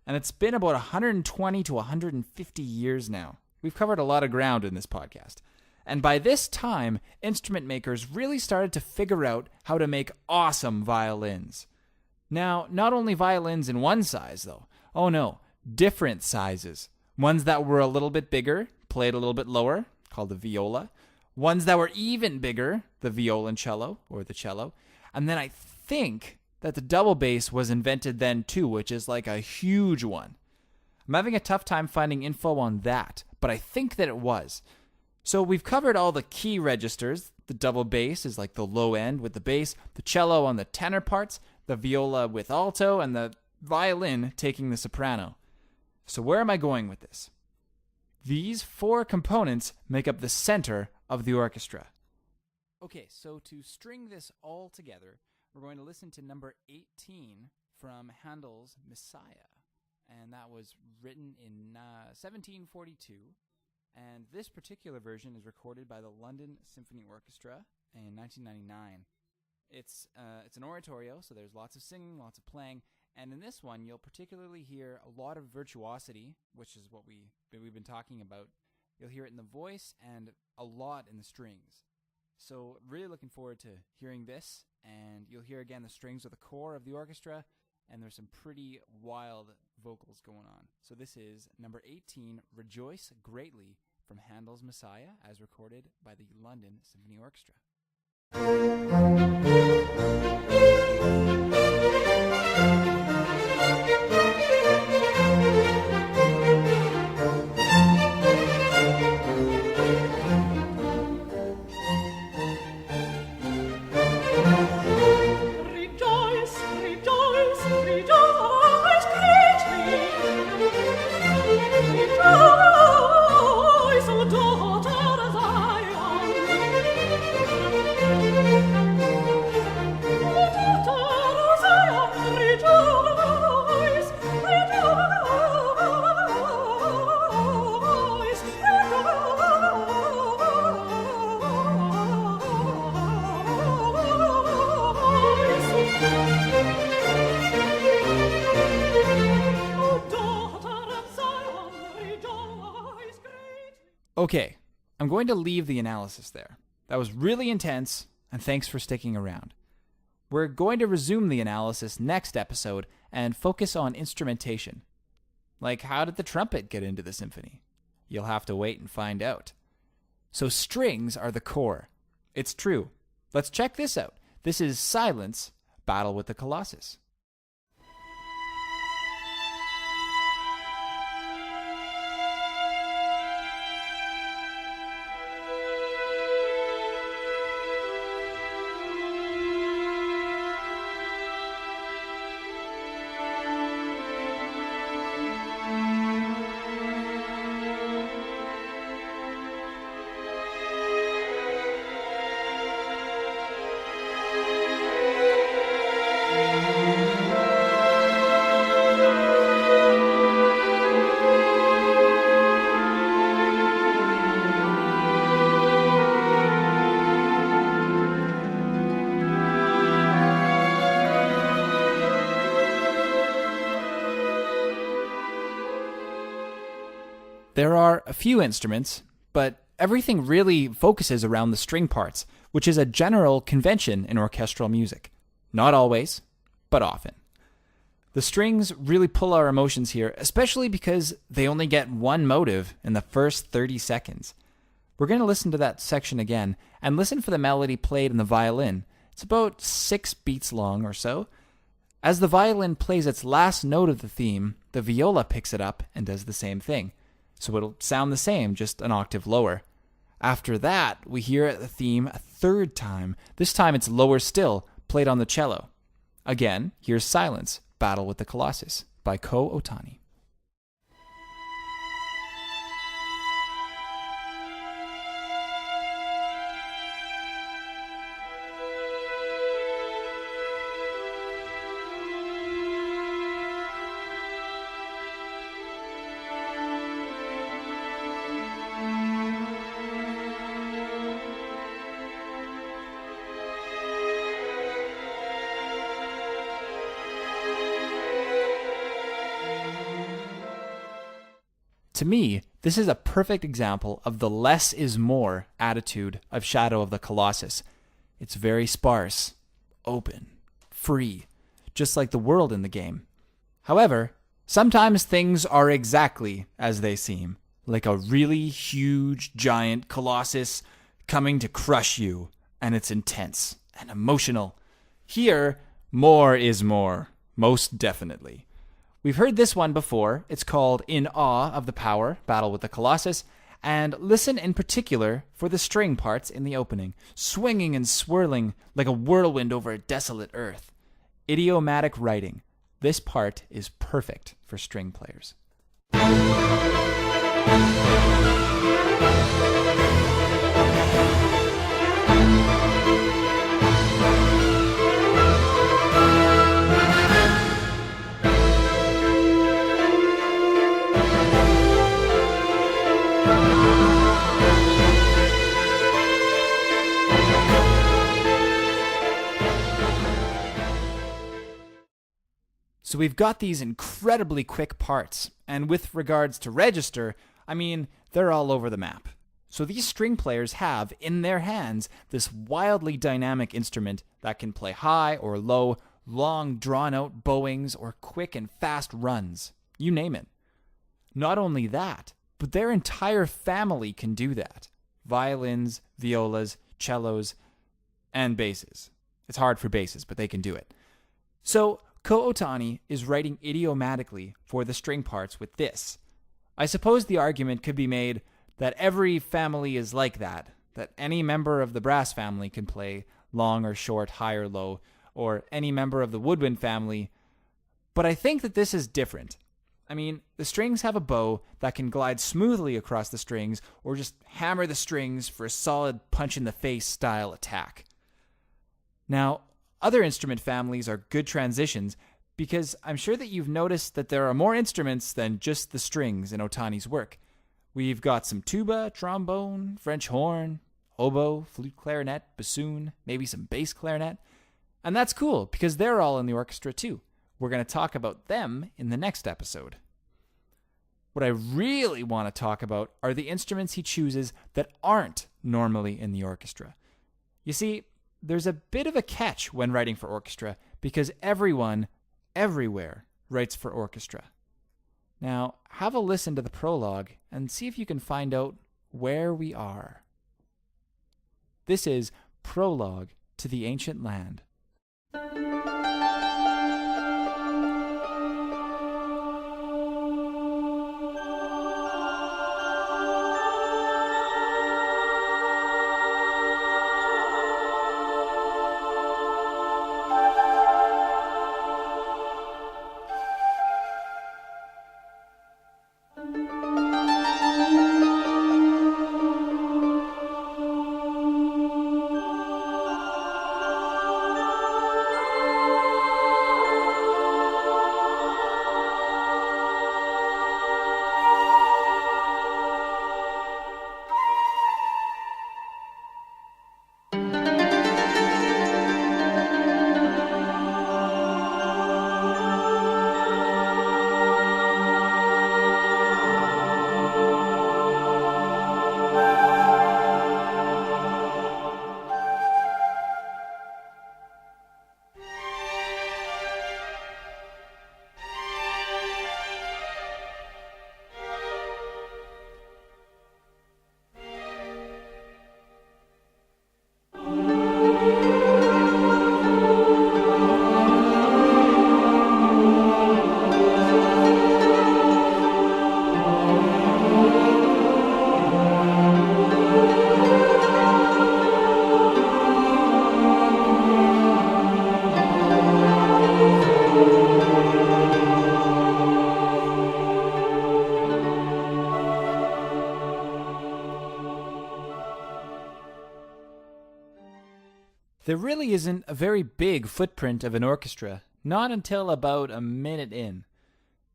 And it's been about 120 to 150 years now. We've covered a lot of ground in this podcast. And by this time, instrument makers really started to figure out how to make awesome violins. Now, not only violins in one size, though. Oh no, different sizes. Ones that were a little bit bigger, played a little bit lower, called the viola. Ones that were even bigger, the violoncello, or the cello. And then I think that the double bass was invented then too, which is like a huge one. I'm having a tough time finding info on that, but I think that it was. So we've covered all the key registers. The double bass is like the low end with the bass, the cello on the tenor parts, the viola with alto, and the violin taking the soprano. So where am I going with this? These four components make up the center of the orchestra. Okay, so to string this all together, we're going to listen to number 18 from Handel's Messiah. And that was written in 1742. And this particular version is recorded by the London Symphony Orchestra in 1999. It's an oratorio, so there's lots of singing, lots of playing. And in this one, you'll particularly hear a lot of virtuosity, which is what we've been talking about. You'll hear it in the voice and a lot in the strings. So really looking forward to hearing this. And you'll hear again the strings are the core of the orchestra. And there's some pretty wild vocals going on. So this is number 18, Rejoice Greatly, from Handel's Messiah, as recorded by the London Symphony Orchestra. Okay, I'm going to leave the analysis there. That was really intense, and thanks for sticking around. We're going to resume the analysis next episode and focus on instrumentation. Like, how did the trumpet get into the symphony? You'll have to wait and find out. So strings are the core. It's true. Let's check this out. This is Silence, Battle with the Colossus. There are a few instruments, but everything really focuses around the string parts, which is a general convention in orchestral music. Not always, but often. The strings really pull our emotions here, especially because they only get one motive in the first 30 seconds. We're going to listen to that section again, and listen for the melody played in the violin. It's about 6 beats long or so. As the violin plays its last note of the theme, the viola picks it up and does the same thing. So it'll sound the same, just an octave lower. After that, we hear the theme a third time. This time it's lower still, played on the cello. Again, here's Silence, Battle with the Colossus, by Ko Otani. To me, this is a perfect example of the less is more attitude of Shadow of the Colossus. It's very sparse, open, free, just like the world in the game. However, sometimes things are exactly as they seem, like a really huge, giant Colossus coming to crush you, and it's intense and emotional. Here, more is more, most definitely. We've heard this one before. It's called In Awe of the Power, Battle with the Colossus, and listen in particular for the string parts in the opening, swinging and swirling like a whirlwind over a desolate earth. Idiomatic writing. This part is perfect for string players. So we've got these incredibly quick parts, and with regards to register, I mean, they're all over the map. So these string players have, in their hands, this wildly dynamic instrument that can play high or low, long drawn-out bowings, or quick and fast runs. You name it. Not only that, but their entire family can do that. Violins, violas, cellos, and basses. It's hard for basses, but they can do it. So Ko Otani is writing idiomatically for the string parts with this. I suppose the argument could be made that every family is like that any member of the brass family can play long or short, high or low, or any member of the woodwind family, but I think that this is different. I mean, the strings have a bow that can glide smoothly across the strings or just hammer the strings for a solid punch-in-the-face style attack. Now, other instrument families are good transitions because I'm sure that you've noticed that there are more instruments than just the strings in Otani's work. We've got some tuba, trombone, French horn, oboe, flute clarinet, bassoon, maybe some bass clarinet. And that's cool because they're all in the orchestra too. We're going to talk about them in the next episode. What I really want to talk about are the instruments he chooses that aren't normally in the orchestra. You see, there's a bit of a catch when writing for orchestra because everyone, everywhere, writes for orchestra. Now, have a listen to the prologue and see if you can find out where we are. This is Prologue to the Ancient Land. There really isn't a very big footprint of an orchestra, not until about a minute in.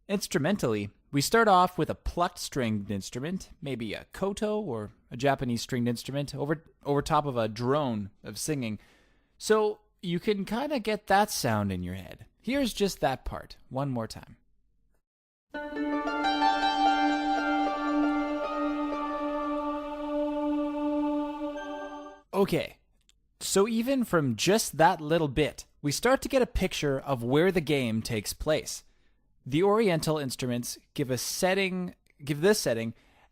Instrumentally, we start off with a plucked stringed instrument, maybe a koto or a Japanese stringed instrument, over top of a drone of singing. So you can kind of get that sound in your head. Here's just that part, one more time. Okay, so even from just that little bit, we start to get a picture of where the game takes place. The Oriental instruments give this setting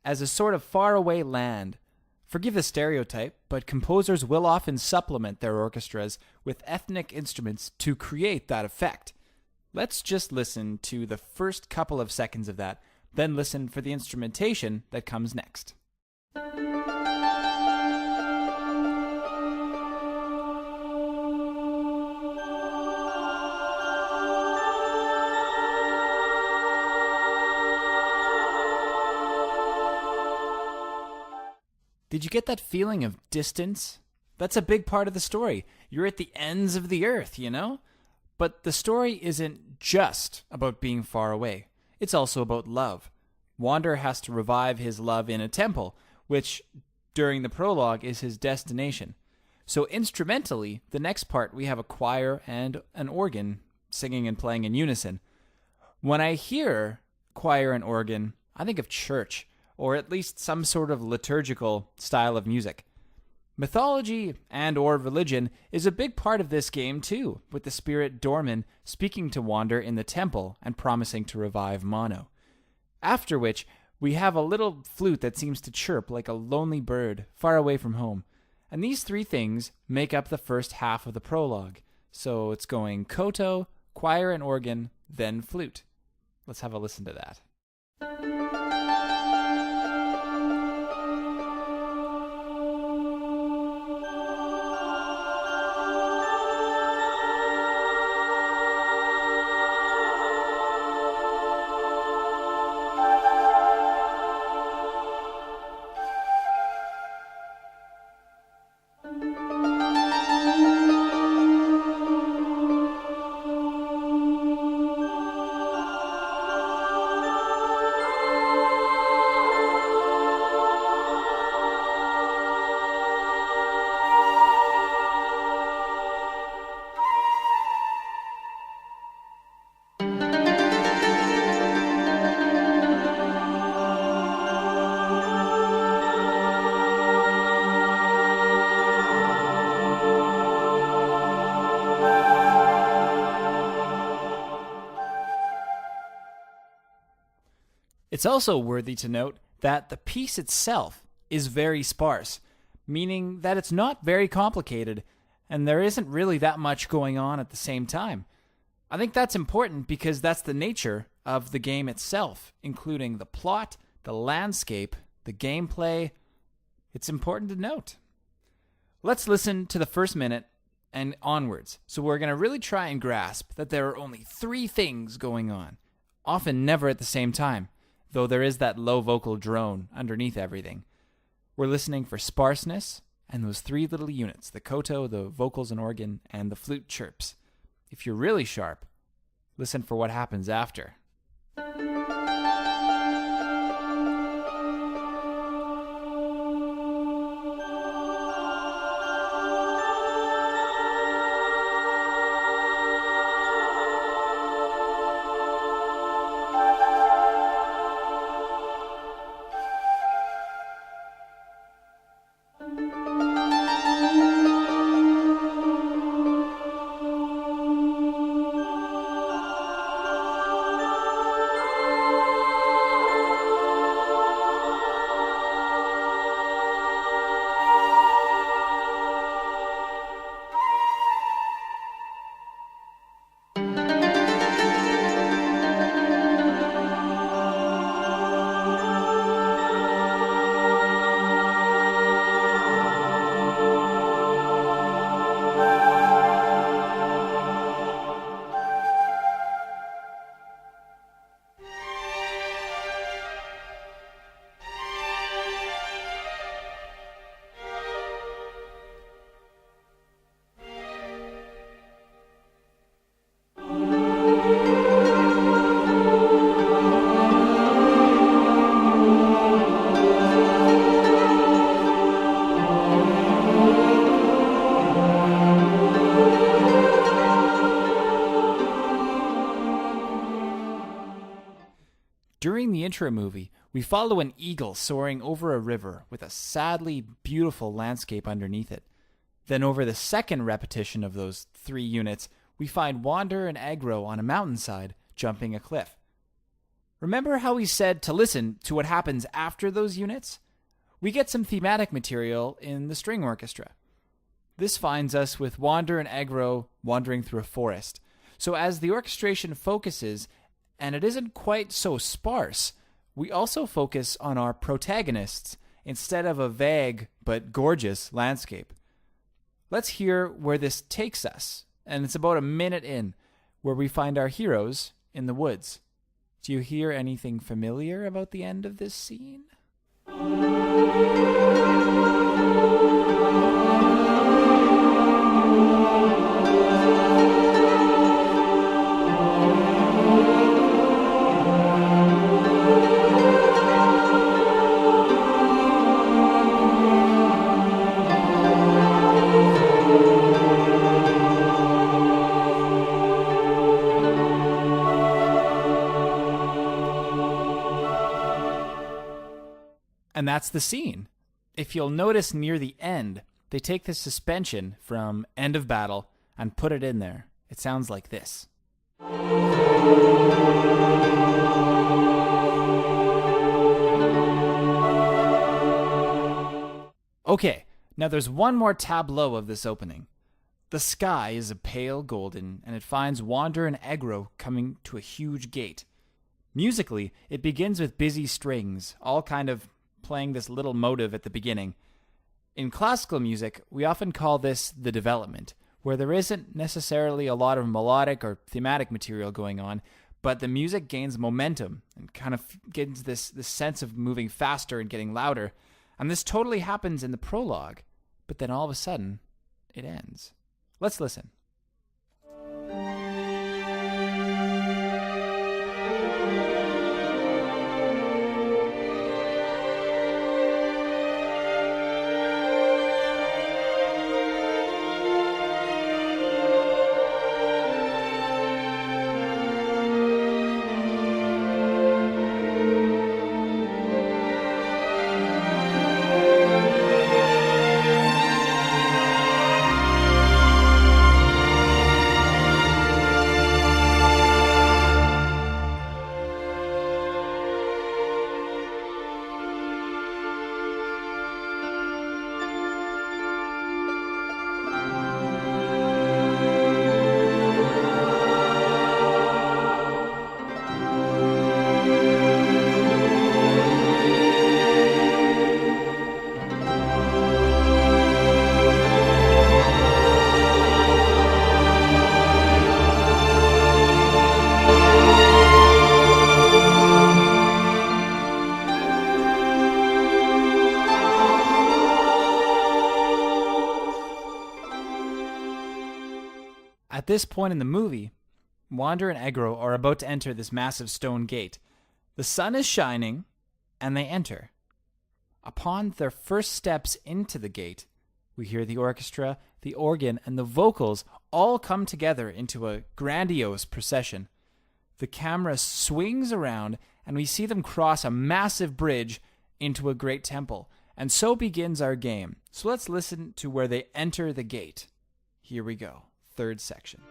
as a sort of faraway land. Forgive the stereotype, but composers will often supplement their orchestras with ethnic instruments to create that effect. Let's just listen to the first couple of seconds of that, then listen for the instrumentation that comes next. Did you get that feeling of distance? That's a big part of the story. You're at the ends of the earth, you know? But the story isn't just about being far away. It's also about love. Wander has to revive his love in a temple, which, during the prologue, is his destination. So instrumentally, the next part we have a choir and an organ singing and playing in unison. When I hear choir and organ, I think of church, or at least some sort of liturgical style of music. Mythology and or religion is a big part of this game too, with the spirit Dormin speaking to Wander in the temple and promising to revive Mono. After which, we have a little flute that seems to chirp like a lonely bird far away from home. And these three things make up the first half of the prologue. So it's going koto, choir and organ, then flute. Let's have a listen to that. It's also worthy to note that the piece itself is very sparse, meaning that it's not very complicated, and there isn't really that much going on at the same time. I think that's important because that's the nature of the game itself, including the plot, the landscape, the gameplay. It's important to note. Let's listen to the first minute and onwards. So we're going to really try and grasp that there are only three things going on, often never at the same time, though there is that low vocal drone underneath everything. We're listening for sparseness and those three little units, the koto, the vocals and organ, and the flute chirps. If you're really sharp, listen for what happens after. During the intro movie, we follow an eagle soaring over a river with a sadly beautiful landscape underneath it. Then over the second repetition of those 3 units, we find Wander and Aggro on a mountainside, jumping a cliff. Remember how we said to listen to what happens after those units? We get some thematic material in the string orchestra. This finds us with Wander and Aggro wandering through a forest. So as the orchestration focuses, and it isn't quite so sparse, we also focus on our protagonists instead of a vague but gorgeous landscape. Let's hear where this takes us, and it's about a minute in, where we find our heroes in the woods. Do you hear anything familiar about the end of this scene? And that's the scene. If you'll notice near the end, they take the suspension from end of battle and put it in there. It sounds like this. Okay, now there's one more tableau of this opening. The sky is a pale golden, and it finds Wander and Aggro coming to a huge gate. Musically, it begins with busy strings, all kind of playing this little motive at the beginning. In classical music, we often call this the development, where there isn't necessarily a lot of melodic or thematic material going on, but the music gains momentum and kind of gets this sense of moving faster and getting louder. And this totally happens in the prologue, but then all of a sudden, it ends. Let's listen. At this point in the movie, Wander and Aggro are about to enter this massive stone gate. The sun is shining, and they enter. Upon their first steps into the gate, we hear the orchestra, the organ, and the vocals all come together into a grandiose procession. The camera swings around, and we see them cross a massive bridge into a great temple. And so begins our game. So let's listen to where they enter the gate. Here we go. Third section.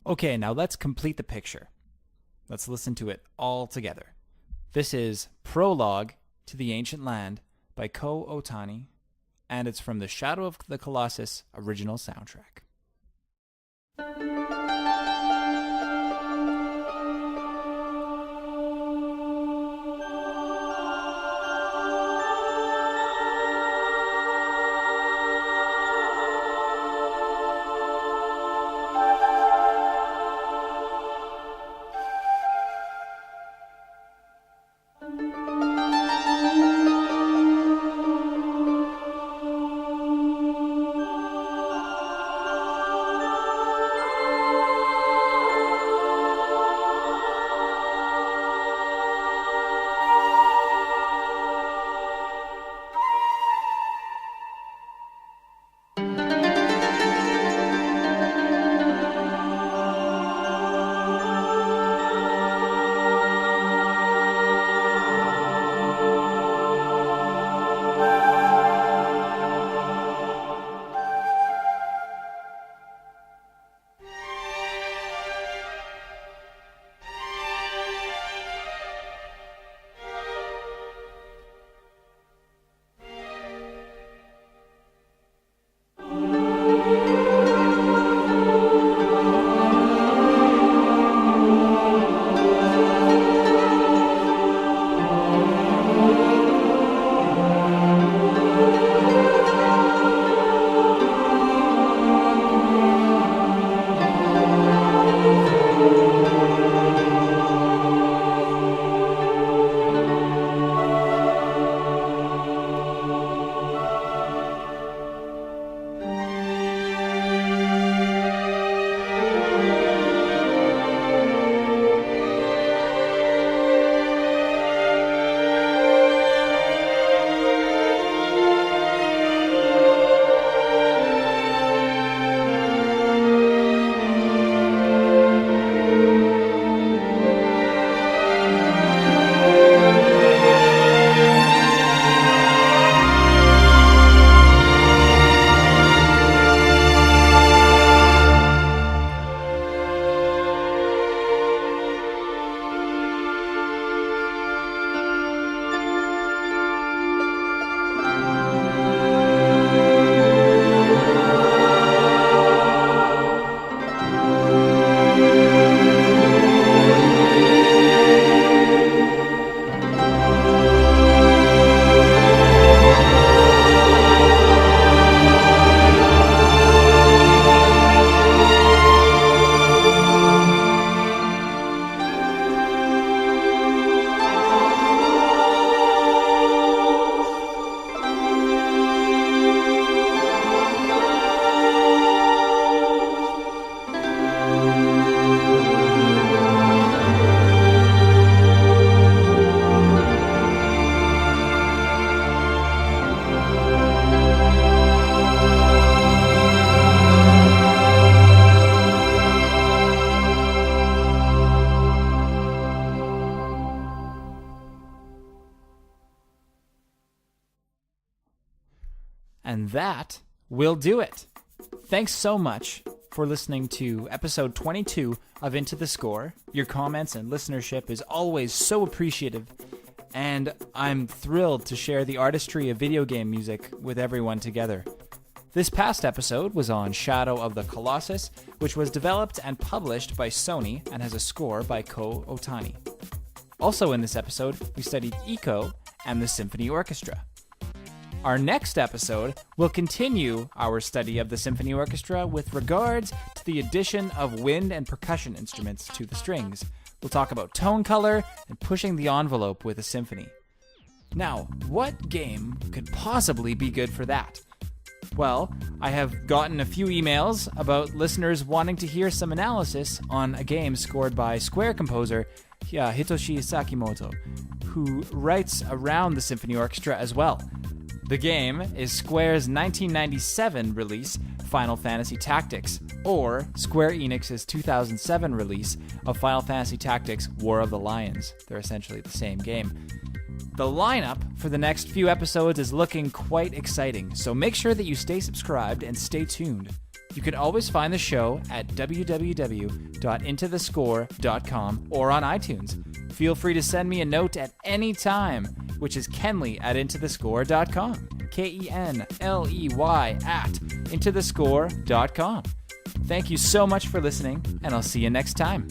Okay, now let's complete the picture. Let's listen to it all together. This is Prologue to the Ancient Land by Ko Otani, and it's from the Shadow of the Colossus original soundtrack. And that will do it. Thanks so much for listening to episode 22 of Into the Score. Your comments and listenership is always so appreciative, and I'm thrilled to share the artistry of video game music with everyone together. This past episode was on Shadow of the Colossus, which was developed and published by Sony and has a score by Ko Otani. Also in this episode, we studied Eco and the Symphony Orchestra. Our next episode will continue our study of the symphony orchestra with regards to the addition of wind and percussion instruments to the strings. We'll talk about tone color and pushing the envelope with a symphony. Now, what game could possibly be good for that? Well, I have gotten a few emails about listeners wanting to hear some analysis on a game scored by Square composer Hitoshi Sakimoto, who writes around the symphony orchestra as well. The game is Square's 1997 release, Final Fantasy Tactics, or Square Enix's 2007 release of Final Fantasy Tactics War of the Lions. They're essentially the same game. The lineup for the next few episodes is looking quite exciting, so make sure that you stay subscribed and stay tuned. You can always find the show at www.intothescore.com or on iTunes. Feel free to send me a note at any time, which is kenley@intothescore.com. Kenley at intothescore.com. Thank you so much for listening, and I'll see you next time.